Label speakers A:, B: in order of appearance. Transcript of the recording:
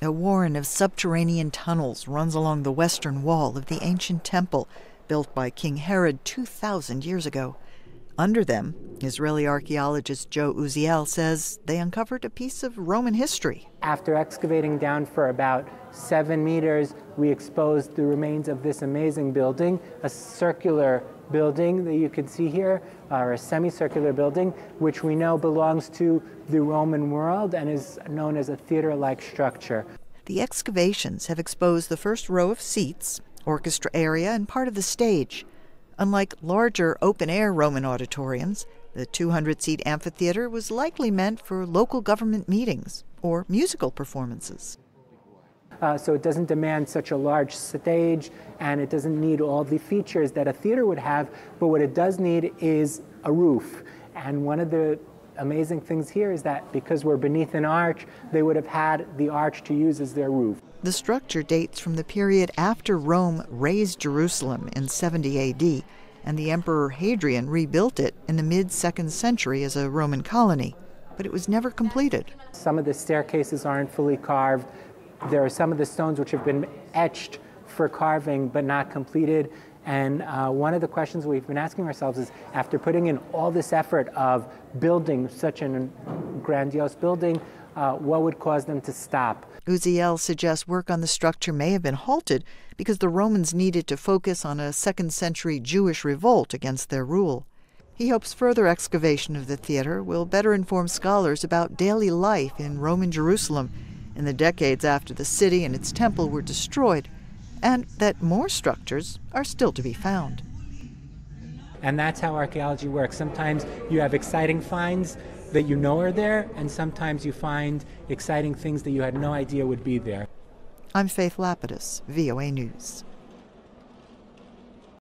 A: A warren of subterranean tunnels runs along the western wall of the ancient temple built by King Herod 2,000 years ago. Under them, Israeli archaeologist Joe Uziel says they uncovered a piece of Roman history.
B: After excavating down for about 7 meters, we exposed the remains of this amazing building, a circular building that you can see here, or a semicircular building, which we know belongs to the Roman world and is known as a theater-like structure.
A: The excavations have exposed the first row of seats, orchestra area, and part of the stage. Unlike larger open-air Roman auditoriums, the 200-seat amphitheater was likely meant for local government meetings or musical performances.
B: So it doesn't demand such a large stage, and it doesn't need all the features that a theater would have, but what it does need is a roof. And one of the amazing things here is that because we're beneath an arch, they would have had the arch to use as their roof.
A: The structure dates from the period after Rome razed Jerusalem in 70 A.D., and the Emperor Hadrian rebuilt it in the mid-2nd century as a Roman colony, but it was never completed.
B: Some of the staircases aren't fully carved. There are some of the stones which have been etched for carving but not completed. And one of the questions we've been asking ourselves is, after putting in all this effort of building such a grandiose building, what would cause them to stop?
A: Uziel suggests work on the structure may have been halted because the Romans needed to focus on a 2nd century Jewish revolt against their rule. He hopes further excavation of the theater will better inform scholars about daily life in Roman Jerusalem in the decades after the city and its temple were destroyed, and that more structures are still to be found.
B: And that's how archaeology works. Sometimes you have exciting finds that you know are there, and sometimes you find exciting things that you had no idea would be there.
A: I'm Faith Lapidus, VOA News.